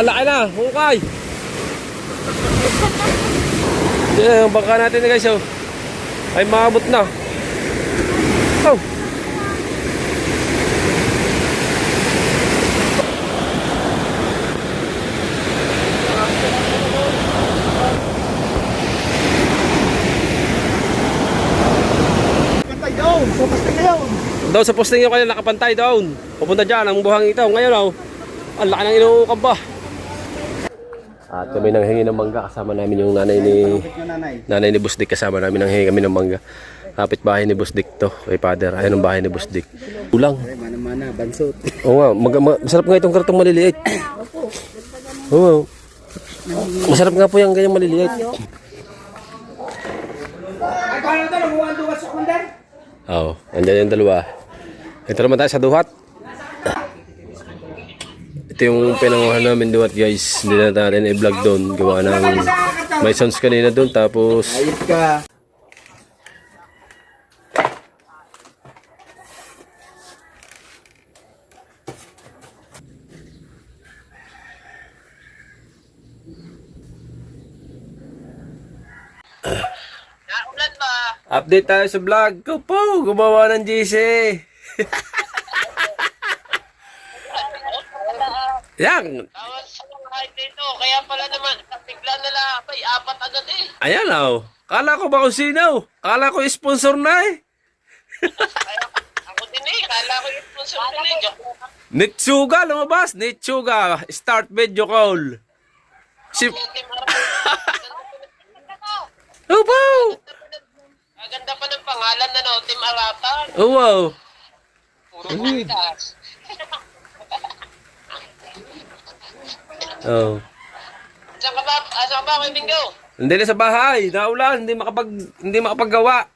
laki na, hukay. Yan, ang bangka natin guys, oh. Ay maabot na. Oh. Pantay doon, sa posting na yun. Daw sa posting yung kayo nakapantay doon. Pupunta dyan, ang buhang ito. Ngayon, oh. Ang laki ng inuukap ba? At kami nang hingi ng mangga. Kasama namin yung nanay ni Boss Dick. Kasama namin nang hingi kami ng mangga. Kapit bahay ni Boss Dick to. Kay Father. Ayan ang bahay ni Boss Dick. Ulang. Mana-mana, bansot. Oo nga. Masarap nga itong kartong maliliit. Oo. Masarap nga po yung ganyang maliliit. Oo. Andyan yung dalawa. Ito naman tayo sa duhat. Ito yung pinanguhan namin duhat guys. Hindi na natin i-vlog doon. Gawa ng may sounds kanina doon. Tapos Ayos ka. Ulan ba? update tayo sa vlog ko po. Gumawa ng GC. Yan. Tawas sa kahit dito. Kaya pala naman, bigla na lang, abay, apat agad eh. Ayan oh. Kala ko ba kung sino? Kala ko sponsor na eh. Kaya ako din eh, kala ko yung sponsor din eh. Joke. Nitsuga lumabas. Nitsuga. Start video call. Si... Oh, wow. Maganda pa ng pangalan na no, Team Aratan. Oh, wow. Puro mantas. Oh. Saan ka ba? Saan ba kayo, Bingo? Hindi na sa bahay. Naulan. Hindi makapaggawa.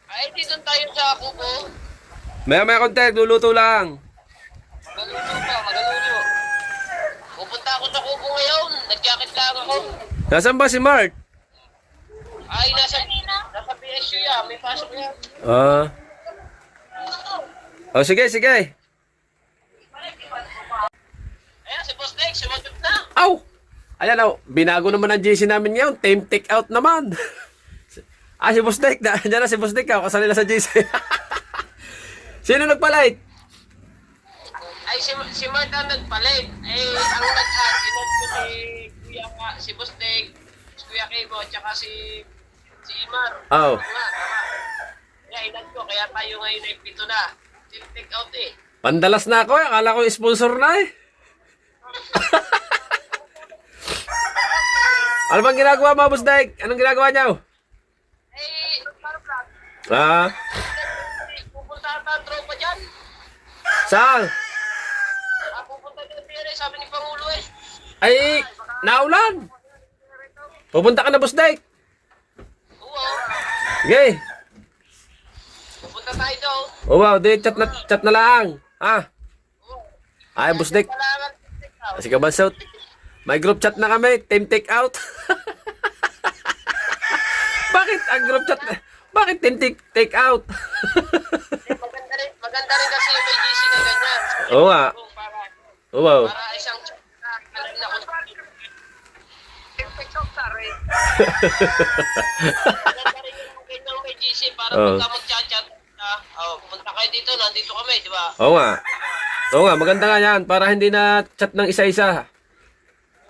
Ay, dito tayo sa kubo. Maya konti. Luluto lang. Magalulo pa, magalulo. Pupunta ako sa kubo ngayon. Nag-jacket lang ako. Nasaan ba si Mart? Ay, nasa PSU yan. May pasok yan. Ah. Oh, sige. Ayan, si Boss Dex, sumagot na. Aw! Ayan oh. Binago naman ang JC namin ngayon. Team take out naman. Si Boss Dick. Diyan na si Boss Dick. Kasali na sa JC. Sino nagpalit? Ay, si Marta nagpalit. Eh, ang nag-add, inad ko si Kuya, si Boss Dex, si Kuya Kimo, tsaka si Imar. Oh. Kaya inad ko, kaya tayo ngayon ay pito na. Team take out eh. Pandalas na ako. Akala ko sponsor na eh. Ano bang ginagawa mo, Boss Dick? Anong ginagawa niyo? Eh, Ah. pupunta ata ang tropa dyan. Saan? Pupunta dyan dire, sabi ni Pangulo eh. Ay, naulan. Pupunta ka na, Boss Dick. Oo, Okay. pupunta tayo doon. Oh, wow. Di, chat na lang. Ah. Ay, Boss Dick. Kailangan take out. Sige, Bansot. May group chat na kami. Team take out. Bakit ang group chat? Bakit team take out? Maganda rin kasi may GC na ganyan. Oo nga. Oh, wow. Para isang alam na kung maganda rin yung ganyang may GC para Oo. pagka mag-chat-chat punta kayo dito, nandito kami, di ba? Oo nga. Oo nga, maganda nga yan. Para hindi na chat ng isa-isa.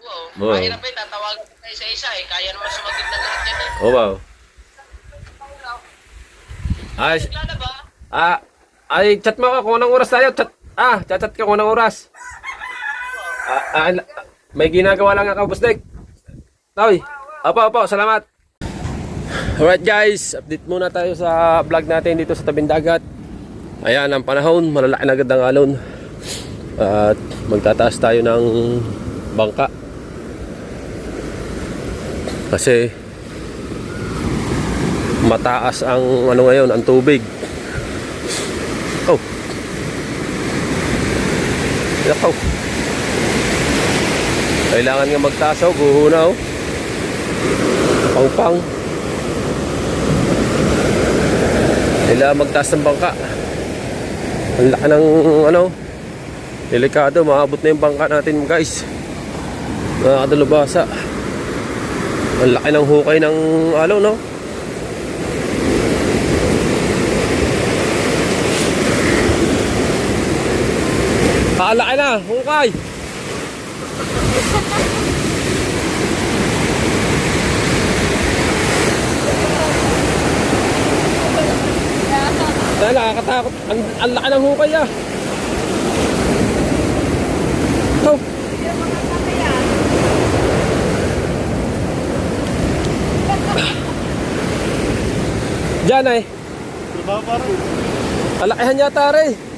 Oo. Oo. Mahirap eh, tatawagan ka isa-isa eh. Kaya naman sumagot na lahat yan eh. Oh, wow. Ay, Lala ba? chat mo ako kung anong oras tayo. Chat ka kung anong oras. May ginagawa lang ako, Boss Dick. Toy. Opo, salamat. Alright guys, update muna tayo sa vlog natin dito sa tabing dagat. Ayan ang panahon, malalaki na agad ang alon. At magtataas tayo ng bangka. Kasi mataas ang ano ngayon, ang tubig. Oh. Yakaw. Kailangan nga magtaas, guhunaw. Pang. Kailangan magtaas ng bangka. Ang laki ng ano, delikado, maabot na yung bangka natin guys. Mga kadalubasa. Ang laki ng hukay ng alaw, no? Laki na, hukay. Dahil nakakatakot. Ang laki ng hukay ah. Oh. Diyan ay. Diba parang? Ang lakihan yata rin.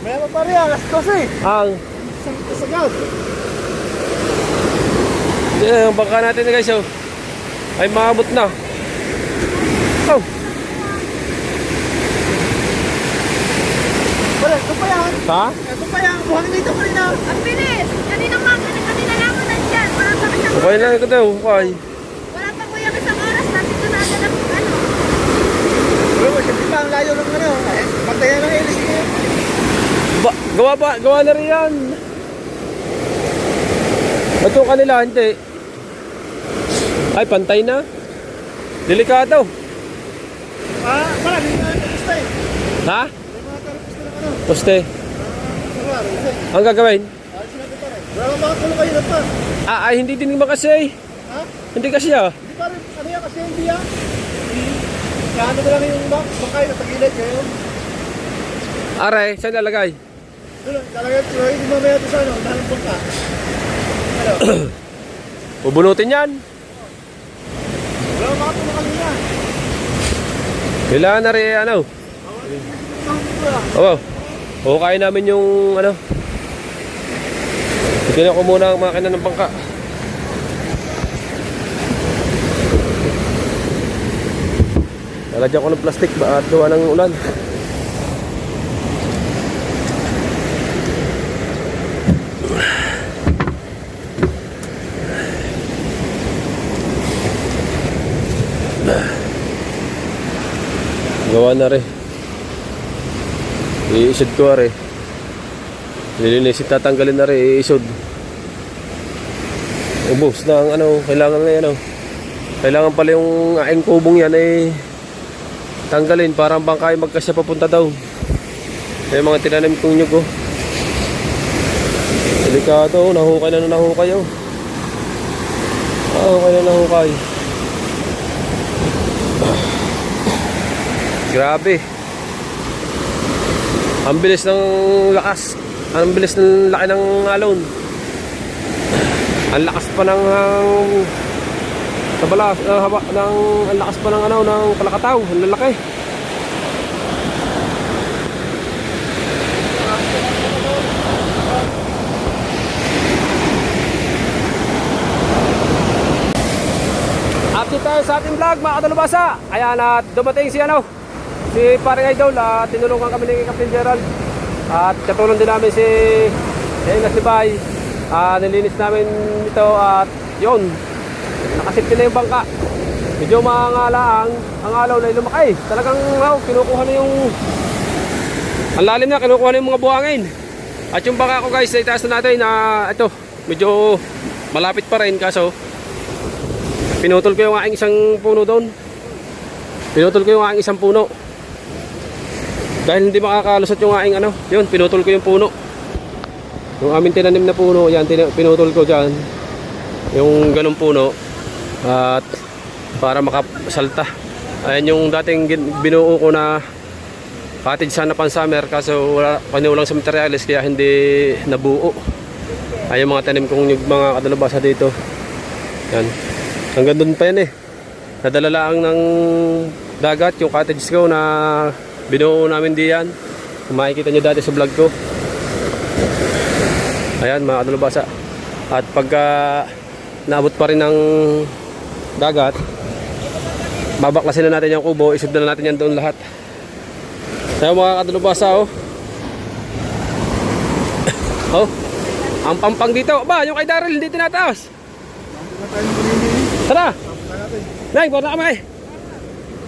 May pa pare, alas 12. Ang Kasagad. ang bangka natin guys oh. Ay maabot na. Oh. Wala, ito pa yan. Ha? Ito pa yan. Buhangin dito kanina. Ang bilis! Kanina lang ako nandyan. Wala pa isang Okay lang ito daw, hukay. Wala pa kuya isang oras. Nandito na agad ang ano. Bro, siyempre pa ang layo ng ano. Pantayan ng ilis niya. Gawa na rin yan. Ba't yung kanila, hindi? Ay, pantay na. Delikado. Wala, hindi na ito gusto eh. Ha? May mga tarapista ng ano. Poste. Wala, gusto eh. Ang gagawin? Alis na ito pare. Wala bang makakulo kayo na pa? Ay, hindi din naman kasi. Ha? Hindi kasi ah. Hindi pare, ano yan kasi hindi yan. Ano mo lang yung bakay na tagilid ngayon. Aray, saan lalagay? Doon, talaga hindi mamaya ito sa ano, nalang bangka. Ano? Bubunutin yan. Wala bang makakulo kanina. Kailangan na rin, ano? Oo. Hukayin namin yung, ano? Tignan ko muna ang makina ng bangka. Lalagyan ko ng plastic ba at gawa ng ulan. Gawa na rin. I-isod ko rin. Lilinisit, tatanggalin na rin. I-isod. Ubus na ang ano. Kailangan na yan. Kailangan pala yung aking kubong yan eh tanggalin para ang bangkay magkasya papunta daw. Kaya mga tinanim kong nyug oh. Delikado, nahukay na nahukay oh. Nahukay na nahukay. Grabe. Ang bilis ng lakas. Ang bilis ng laki ng alon. Ang lakas pa ng tabalas, haba ng ang lakas pa ng ano ng kalakataw, ang lalaki. Update tayo sa ating vlog mga kadalubasa. Ayan at dumating si ano, si Paring Idol at tinulungan kami ni Captain Gerald. At katulong din namin si Engas Libay. Nilinis namin ito at yun. Nakasipin na yung bangka. Medyo mangalaang ang alaw na lumaki. Talagang kinukuha na yung ang lalim na, kinukuha na yung mga buhangin. At yung bangka ko guys, itaas na natin na ito, medyo malapit pa rin kaso pinutol ko yung aking isang puno doon. Pinutol ko yung aking isang puno. Dahil hindi makakalusot yung aking ano, yun, pinutol ko yung puno. Yung aming tinanim na puno, yan, pinutol ko dyan. Yung ganong puno. At para makasalta. Ayan yung dating binuo ko na cottage sana pang summer kaso wala panulang sa materials kaya hindi nabuo. Ayan yung mga tanim kong mga kadalubasa dito. Yan. Hanggang doon pa yan eh. Nadala lang ng dagat yung cottage ko na binuo namin diyan. Kung makikita nyo dati sa vlog ko. Ayan mga kadalubasa. At pagka naabot pa rin ng dagat, babaklasin na natin yung kubo, isod na natin yan doon lahat. Tayo mga kadalubasa oh. Oh, ang pampang dito. Ba, yung kay Daryl hindi tinataas. Tara. Nay, bora na kami.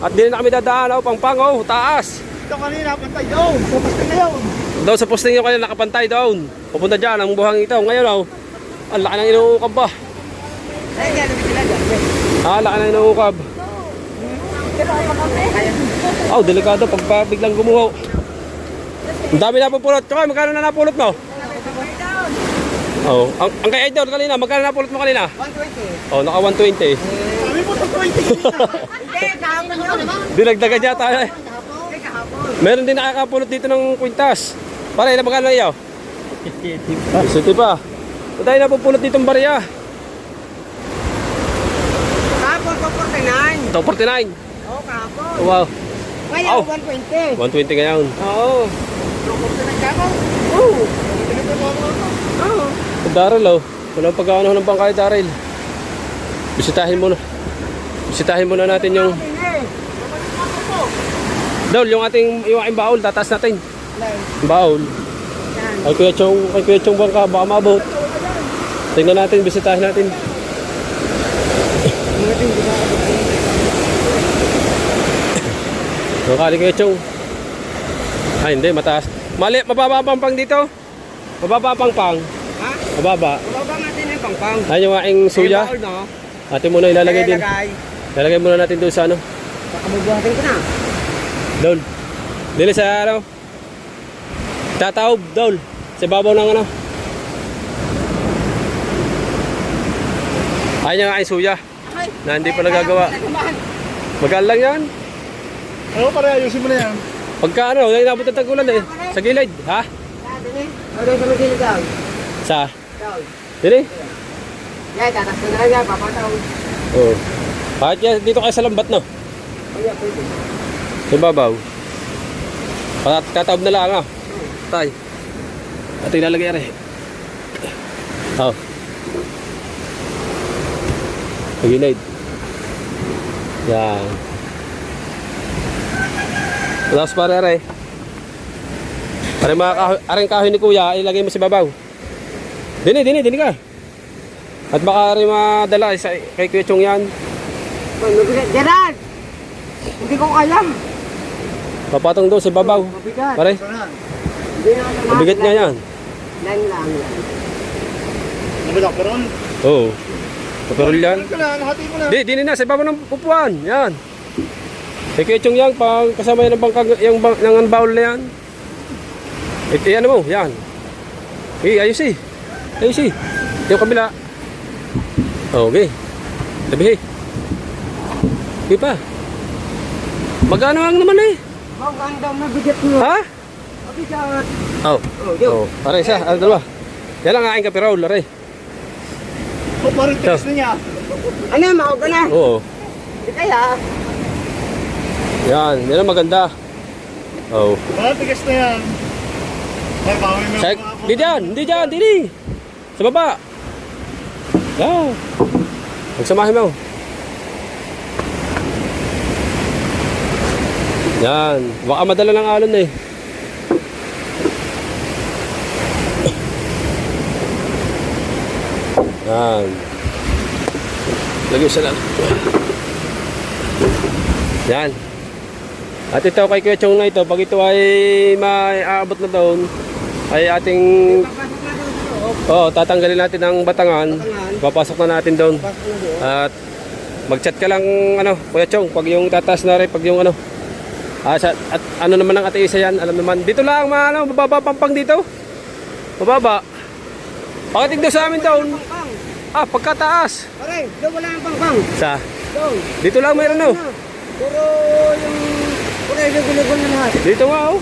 At din na kami dadaan oh, pampang oh, taas. Ito kanina, pantay doon. Tapos na yun. Doon sa posting yung kanya nakapantay doon. Pupunta dyan ang buhang ito. Ngayon oh, ang laki ng inuukab ba. Ah, laki na inuukab. Oh, delikado pag biglang gumuho. Ang dami na pupulot. Tsaka, magkano na napulot mo? Oh, ang kay Idol kanina, magkano napulot mo kanina? 120. Oh, naka 120. Sabi mo 120. Dinagdagan niya tayo eh. Meron din nakakapulot dito ng kwintas. Pare, ilan magkano na iyo? 50 pa. So tayo napupulot dito ng barya. Kahapon po 49. Ito, 49. Oo, kahapon. Wow. Ngayon, Aw. 120. 120 ngayon. Oo. Oo. Oo. Daryl, oh. Walang pagkano ng bangkay, Daryl. Bisitahin muna natin yung Dol, yung ating baul, tataas natin. Baul. Kay Kuya Chong bangka, baka mabot. Tingnan natin, bisitahin natin. Nakali Kuya Chong. Ay, hindi, mataas. Mababa ang pang dito? Mababa ang pang. Ha? Mababa. Mababa natin yung pangpang. Ay, yung aking suya. Yung baul, no? Atin muna ilalagay din. Ilalagay muna natin doon sa ano. Baka magbuhatin ko na. Dol. Dili sa ano. Tataob, Dol. Sa babaw ng ano. Ay, yung aking suya. Na hindi pa nagagawa. Magkano lang yan? Ano pare, ayusin mo na yan. Pagka ano, inabot ng tagulan eh. Sa gilid, ha? Ano sa magiging daw? Sa? Daw. Dili? Yan, tatas na lang yan, papataw. Oo. Kahit yan, dito kayo sa lambat, no? O yan, pwede. Sa babaw. Tataob na lang, ah. Tay. At ilalagay rin. Oh. Sa gilid. Yan. Tapos pare rin. Pare mga aring kahoy ni kuya, ilagay mo sa babaw. Dini ka. At baka rin madala kay Kuya Chong yan. Gerard! Hindi ko alam. Papatong doon sa babaw. Mabigat. Pare, Hindi na alam. mabigat nga yan. Lang lang. Nabilak ko ron. Oo. Kaperol yan. Hati mo na. Dini na, sa babaw ng upuan. Yan. Kay Kuya Chong yan, pag kasama yan ng bangkag, yung baul na yan. Ano mo, yan. Ayos eh. Yung kabila. Okay. Tabi eh. Okay pa. Magkano lang naman eh. Oh, ganda, mabigat mo. Ha? Mabigat. Oh. Yo. Pare isa, dalawa. Yan lang aking kapirol, lare. O parang tigas na niya. Ano, mauga na. Oo. Hindi kaya. Yan ang maganda. Oh. Parang tigas na yan. Ay, bawin mo. Hindi dyan, dini. Sa baba. Yan. Magsamahin mo. Yan. Baka madala ng alon eh. Yan. Lagyan sa lang. Yan. At ito kay Kuya Chong na ito, pag ito ay maaabot na doon, ay ating tatanggalin natin ang batangan. Papasok na natin doon. At mag-chat ka lang ano, Kuya Chong, pag yung tataas na rin, pag yung ano. At ano naman ang ate isa yan, alam naman. Dito lang mababa pampang dito. Mababa. Pakating daw sa amin doon. Pagkataas. Pare, doon wala ang pangpang. Sa? Doon. Dito lang mayroon oh. Puro yung... Puro yung gulugol na lahat. Dito nga oh.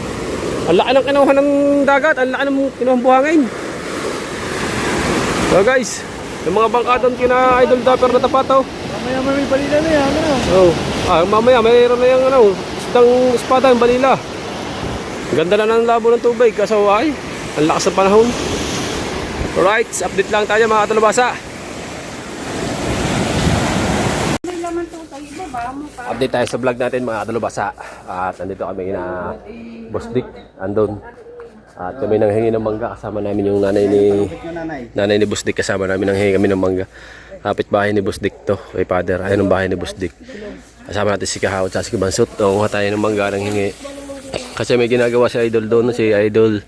Ang laki ng kinuha ng dagat, ang laki ng kinuha ng buhangin. So guys, yung mga bangka doon kina Idol Dapper na tapat oh. Mamaya may balila na yan. Oh. Mamaya mayroon na yung isdang espada yung balila. Ganda na ng labo ng tubig kasi ay, ang lakas ng panahon. Alright, update lang tayo mga katalabasa. Update tayo sa vlog natin mga katalabasa. At nandito kami na Boss Dick, andun. At kami nang hingi ng mangga, kasama namin yung nanay ni Boss Dick, kasama namin nang hingi kami ng mangga. Kapit bahay ni Boss Dick to, kay Father. Ayun ang bahay ni Boss Dick. Kasama natin si Kahawat at si Bansot. Kuha tayo ng mangga nang hingi. Kasi may ginagawa si Idol doon, si Idol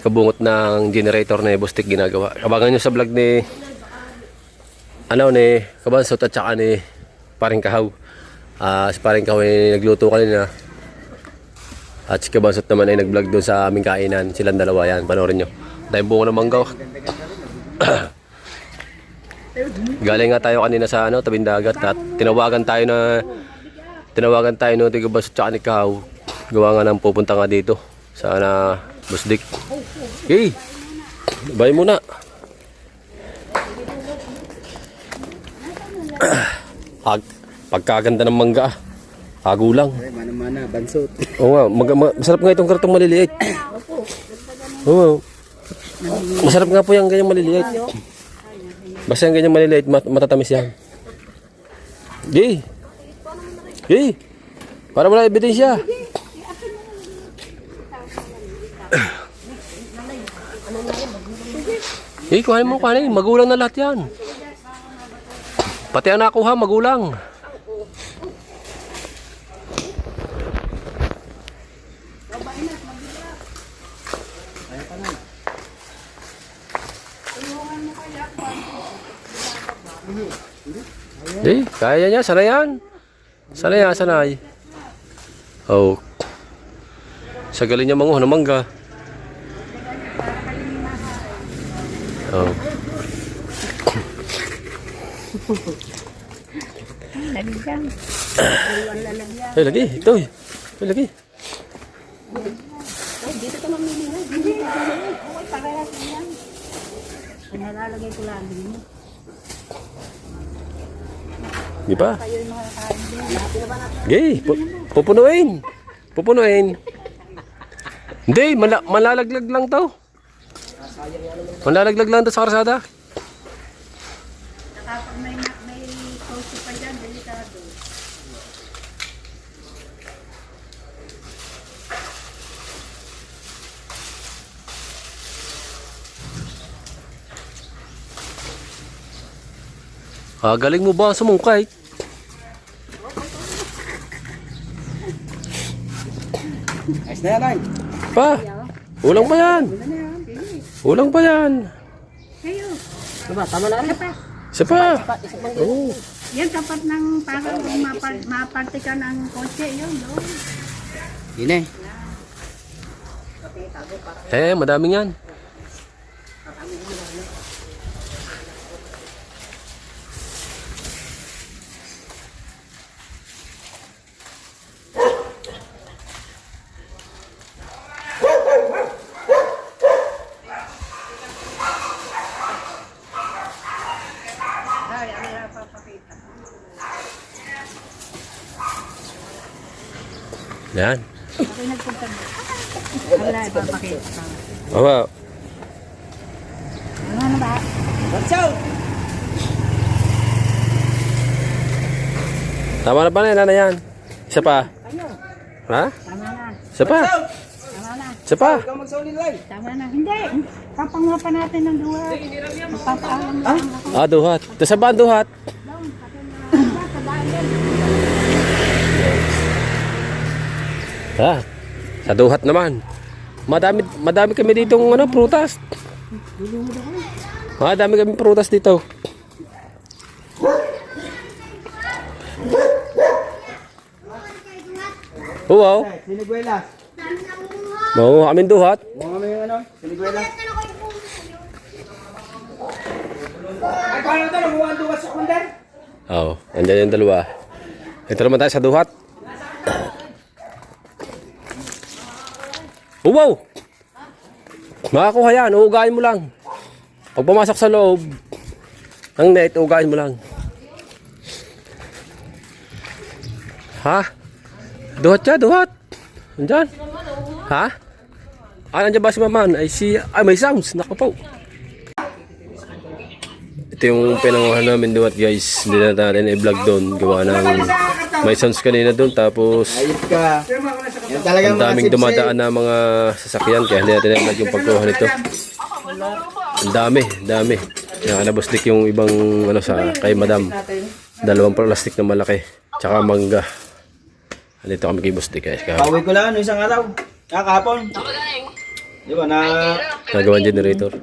kabungot ng generator na Boss Dick ginagawa. Abangan nyo sa vlog ni ano ni Kabansot at saka ni Paring Kahaw. Si Paring Kahaw ay nagluto kanina. At si Kabansot naman ay nag-vlog doon sa aming kainan. Silang dalawa yan. Panoorin nyo. Dahil bunga ng manggaw. Galing nga tayo kanina sa tabing dagat at tinawagan tayo no ni Kabansot at saka ni Kahaw. Gawa nga nang pupunta nga dito sa Busdik. Okay. Bye muna. Pagkaganda ng mangga. Hagulang. Mana-mana, bansot. Oo nga, masarap nga itong kartong maliliit. Oo. Masarap nga po yung ganyang maliliit. Basta yung ganyang maliliit, matatamis yan. Gay. Gay. Para wala ebidensya. Gay, kuhanin mo, kuhanin. Magulang na lahat yan. Pati ang nakuha, magulang. Kaya niya, sanay yan. Sanay yan, sanay. Oh. Sa galing niya manguha ng mangga. Oh. Ay, lagi. Ito eh. Ay, lagi. Dito ka mamili na. Hindi. Okay, parehas na yan. Nalalagay ko lang din mo. Di ba? Gay, pupunuin. Pupunuin. Hindi, malalaglag lang to. Malalaglag lang to sa karsada. Kapag may post pa dyan, delikado. Galing mo ba sumungkay? Ayos na yan, ay. Pa, ulang pa yan. Ulang pa yan. Kayo. Diba, tama na rin. Isa pa. Oo. Yan, tapat ng parang maparte ka ng kotse. Yun, doon. Yun eh. Madaming yan. Yan. Okay, nagpunta mo. Wala, ipapakita. Mama. Ano ba? Watch out! Tama na ba na yan? Isa pa. Kayo. Ha? Tama na. Isa pa. Tama na. Isa pa. Ikaw magsaulin lang. Tama na. Hindi. Papanguha pa natin ng duwa. Magpapaalam na ako. Duhat. Ito sa ba duhat? Sa duhat naman. Madami kami dito prutas. Madami kami prutas dito. Wow. Siniguelas. Mau kami duhat. Mga may siniguelas. Ay, paano ito? Nabuhaan duwas sa kunder? Oo, andyan yung dalawa. Ito naman tayo sa duhat. Wow! Makakuha yan, uugain mo lang. Pag pumasok sa loob ng net, uugain mo lang. Ha? Duhat siya, duhat. Andyan. Ha? Nandiyan ba si Maman? Ay, may sounds. Naku po. Ito yung pinanguhan namin duhat, guys. Hindi na natin i-vlog doon. Gawa ng may sounds kanina doon. Tapos Ayos ka. Yan talagang ang daming dumadaan na mga sasakyan. Kaya hindi natin i-vlog yung pagkuha nito. Ang dami. Nakanabustik yung ibang kay Madam. 2 plastic na malaki. Tsaka mangga. Dito kami kay Bustik, guys. Pauwi ko lang isang araw. Kahapon. Di ba na... Nagawan generator.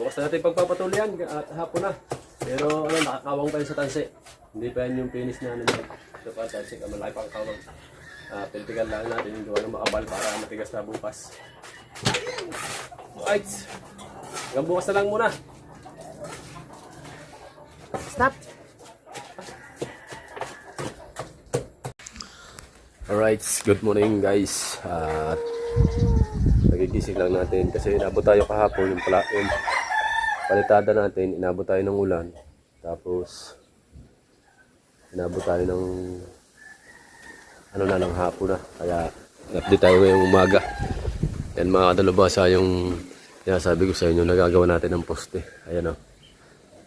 bukas na natin pagpapatuloyan at hapon na. Pero ano, nakakawang pa yun sa tansi. Hindi pa yan yung finish na ano nila. Ito pa tansi, malaki pang kawang. Piltigan lang natin yung gawa ng makabal para matigas na bukas. Alright. Hanggang bukas na lang muna. Stop! Alright, good morning guys. Nagigising lang natin kasi inabot tayo kahapon yung palitada natin, inabot tayo ng ulan. Tapos inabot tayo ng ano na lang hapon na. Kaya update tayo ngayong umaga. Yan mga kadalubhasa yung sabi ko sa inyo, nagagawa natin ng poste. Ayan o.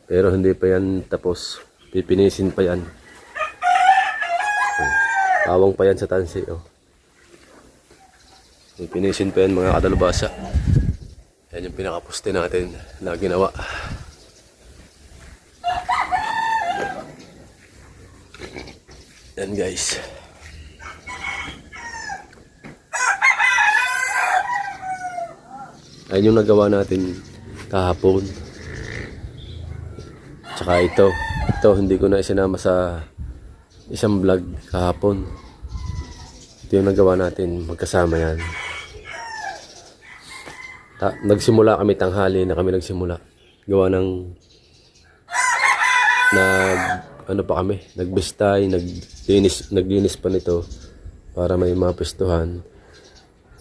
Pero hindi pa yan tapos. Pipinisin pa yan. Tawang pa yan sa tansi, oh. Pinisin pa yan mga kadalubhasa. Yan yung pinakaposte natin na ginawa. Yan guys. Yan yung nagawa natin kahapon. Tsaka ito hindi ko na isinama sa isang vlog kahapon. Ito yung nagawa natin, magkasama yan. Nagsimula kami, tanghali na kami nagsimula. Gawa ng ano pa kami, nagbistay, naglinis pa nito para may mapistuhan.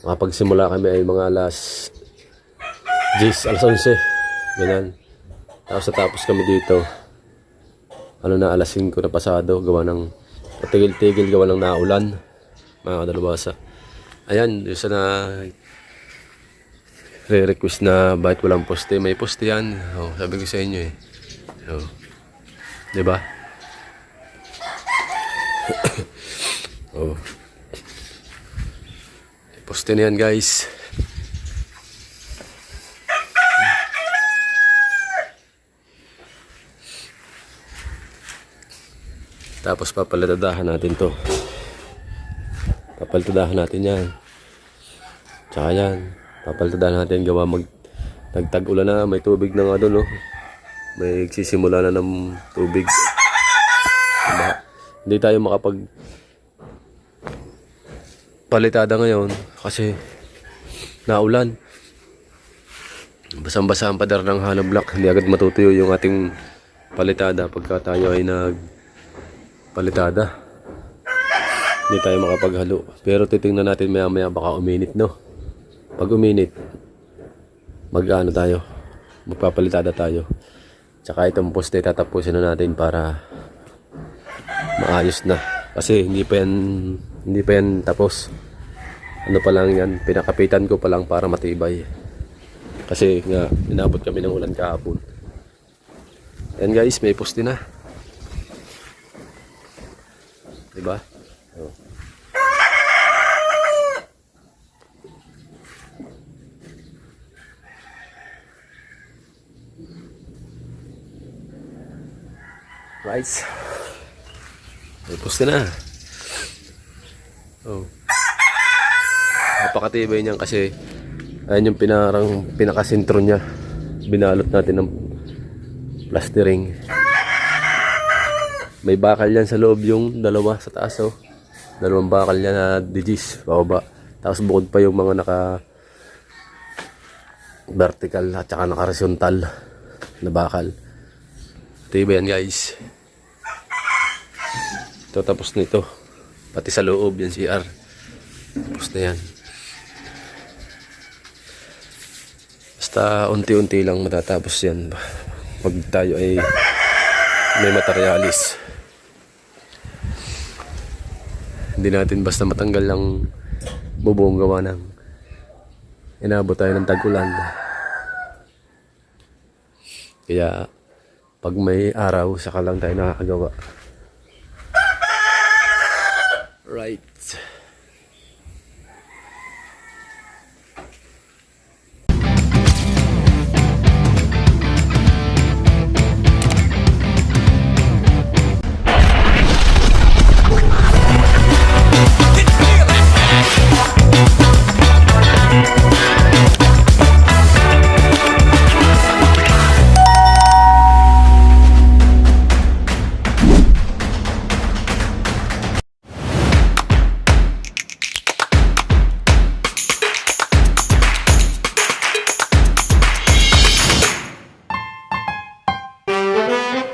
Makapagsimula kami ay mga alas 11, ganyan. Tapos kami dito, ano na, alas 5 na pasado, gawa ng tigil-tigil, gawa ng naulan, mga kadalubhasa. Ayan, yung sa re-request na bakit walang poste, may poste yan. Oh, sabi ko sa inyo eh. Oh. Diba? Oh. Poste na yan guys. Tapos papalitadahan natin to. Papalitadahan natin yan. Tsaka yan. Papalitadahan natin gawa nagtag-ulan na. May tubig na nga doon, oh. May sisimula na ng tubig. Diba? Hindi tayo palitada ngayon kasi naulan. Basang-basa ang pader ng hollow block. Hindi agad matutuyo yung ating palitada pagka tayo ay palitada. Hindi tayo makapaghalo. Pero titingnan natin maya-maya baka uminit, no? Pag uminit, magpapalitada tayo. Tsaka itong poste tatapusin na natin para maayos na. Kasi hindi pa yan tapos. Ano pa lang yan, pinakapitan ko pa lang para matibay. Kasi nga, inabot kami ng ulan kahapon. Yan guys, may poste na. Diba? Oh. Right. May poste na. Oh. Napakatibay niyan kasi ayan yung pinakasentro niya. Binalot natin ng plastering. May bakal yan sa loob, yung dalawa sa taas, oh. Dalawang bakal yan na digis, pababa. Tapos bukod pa yung mga vertical at saka naka-horizontal na bakal. Tiba yan guys. Ito tapos nito. Pati sa loob yan CR. Tapos na yan. Basta unti-unti lang matatapos yan. Pag tayo ay may materialis. Hindi natin basta matanggal lang bubong gawa ng inabot tayo ng tag-ulan. Kaya pag may araw saka lang tayo nakakagawa. Right. Ayan.